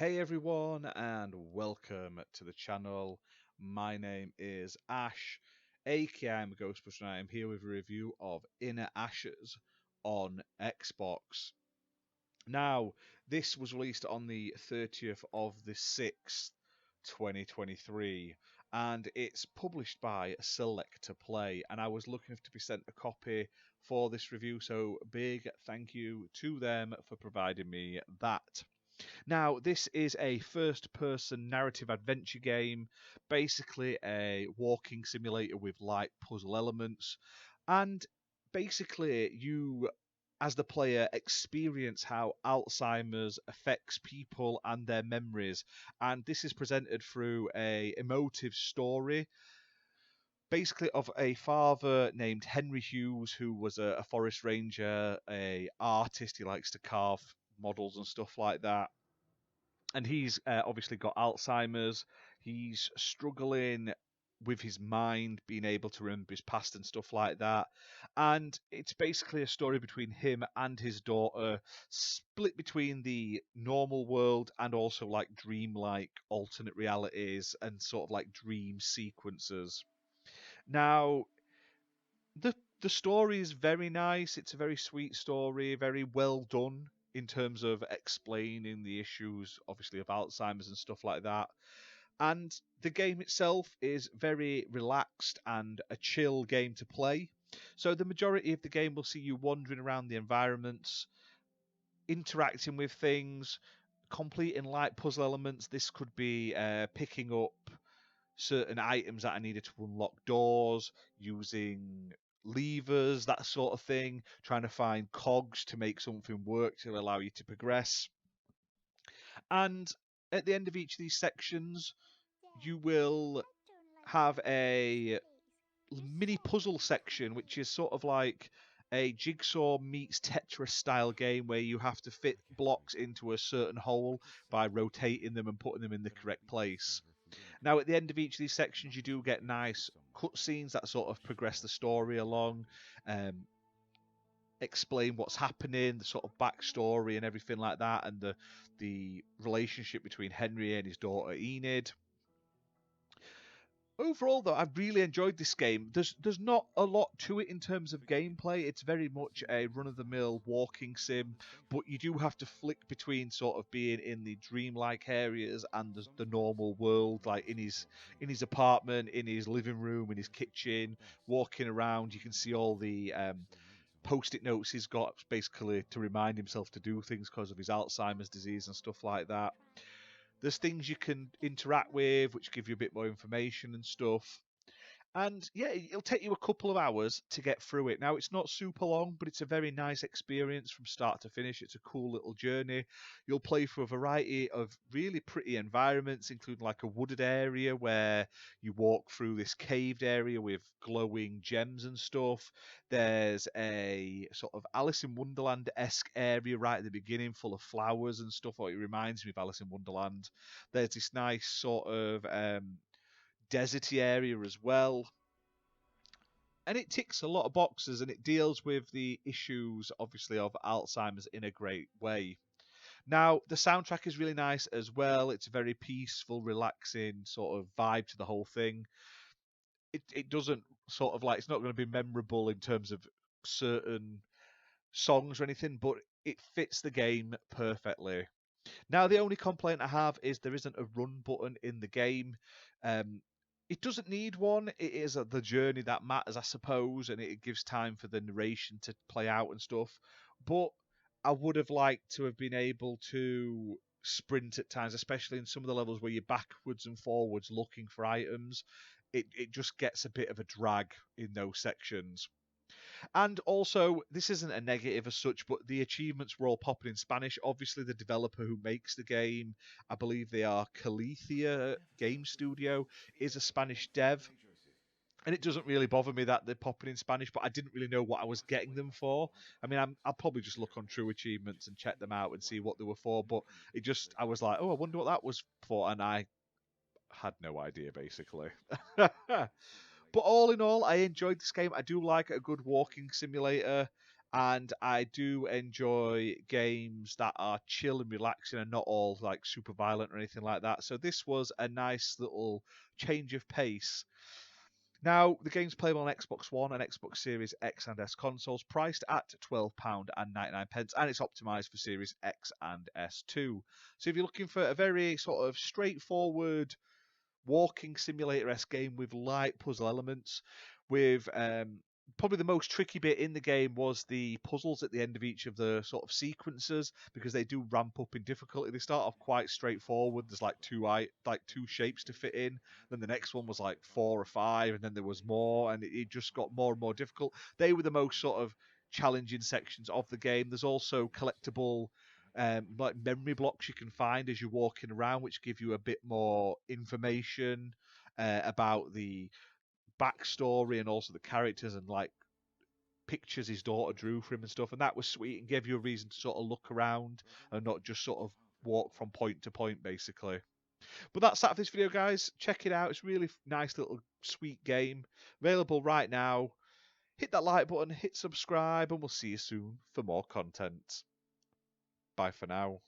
Hey everyone, and welcome to the channel. My name is Ash, aka I'm a Ghostbuster, and I am here with a review of Inner Ashes on Xbox. Now, this was released on the 30th of the 6th, 2023, and it's published by Select to Play. And I was lucky enough to be sent a copy for this review, so big thank you to them for providing me that. Now, this is a first person narrative adventure game, basically a walking simulator with light puzzle elements. And basically, you, as the player, experience how Alzheimer's affects people and their memories. And this is presented through a emotive story basically of a father named Henry Hughes, who was a forest ranger, a artist. He likes to carve models and stuff like that, and he's obviously got Alzheimer's. He's struggling with his mind, being able to remember his past and stuff like that. And it's basically a story between him and his daughter, split between the normal world and also like dreamlike alternate realities and sort of like dream sequences. Now, the story is very nice. It's a very sweet story, very well done in terms of explaining the issues, obviously, of Alzheimer's and stuff like that. And the game itself is very relaxed and a chill game to play. So the majority of the game will see you wandering around the environments, interacting with things, completing light puzzle elements. This could be picking up certain items that I needed to unlock doors, using levers, that sort of thing, trying to find cogs to make something work to allow you to progress. And at the end of each of these sections, you will have a mini puzzle section, which is sort of like a jigsaw meets Tetris style game where you have to fit blocks into a certain hole by rotating them and putting them in the correct place. Now, at the end of each of these sections, you do get nice cutscenes that sort of progress the story along, um, explain what's happening, the sort of backstory and everything like that, and the relationship between Henry and his daughter Enid. Overall, though, I've really enjoyed this game. There's not a lot to it in terms of gameplay. It's very much a run-of-the-mill walking sim, but you do have to flick between sort of being in the dreamlike areas and the normal world, like in his apartment, in his living room, in his kitchen, walking around. You can see all the post-it notes he's got, basically to remind himself to do things because of his Alzheimer's disease and stuff like that. There's things you can interact with, which give you a bit more information and stuff. And yeah, it'll take you a couple of hours to get through it. Now, it's not super long, but it's a very nice experience from start to finish. It's a cool little journey. You'll play through a variety of really pretty environments, including like a wooded area where you walk through this caved area with glowing gems and stuff. There's a sort of Alice in Wonderland esque area right at the beginning, full of flowers and stuff. Or it reminds me of Alice in Wonderland. There's this nice sort of deserty area as well, and it ticks a lot of boxes, and it deals with the issues obviously of Alzheimer's in a great way. Now, the soundtrack is really nice as well. It's a very peaceful, relaxing sort of vibe to the whole thing. It doesn't sort of like, it's not going to be memorable in terms of certain songs or anything, but it fits the game perfectly. Now, the only complaint I have is there isn't a run button in the game. Um, it doesn't need one. It is the journey that matters, I suppose, and it gives time for the narration to play out and stuff. But I would have liked to have been able to sprint at times, especially in some of the levels where you're backwards and forwards looking for items. It just gets a bit of a drag in those sections. And also, this isn't a negative as such, but the achievements were all popping in Spanish. Obviously, the developer who makes the game, I believe they are Calithia Game Studio, is a Spanish dev. And it doesn't really bother me that they're popping in Spanish, but I didn't really know what I was getting them for. I mean, I'll probably just look on True Achievements and check them out and see what they were for. But I was like, oh, I wonder what that was for. And I had no idea, basically. But all in all, I enjoyed this game. I do like a good walking simulator. and I do enjoy games that are chill and relaxing and not all like super violent or anything like that. So this was a nice little change of pace. Now, the game's playable on Xbox One and Xbox Series X and S consoles, priced at £12.99, and it's optimized for Series X and S too. So if you're looking for a very sort of straightforward walking simulator-esque game with light puzzle elements, with probably the most tricky bit in the game was the puzzles at the end of each of the sort of sequences, because they do ramp up in difficulty. They start off quite straightforward. There's like two shapes to fit in. Then the next one was like 4 or 5, and then there was more, and it just got more and more difficult. They were the most sort of challenging sections of the game. There's also collectible like memory blocks you can find as you're walking around, which give you a bit more information about the backstory and also the characters, and like pictures his daughter drew for him and stuff. And that was sweet and gave you a reason to sort of look around and not just sort of walk from point to point, basically. But that's that for this video, guys. Check it out. It's a really nice little sweet game. Available right now. Hit that like button, hit subscribe, and we'll see you soon for more content. Bye for now.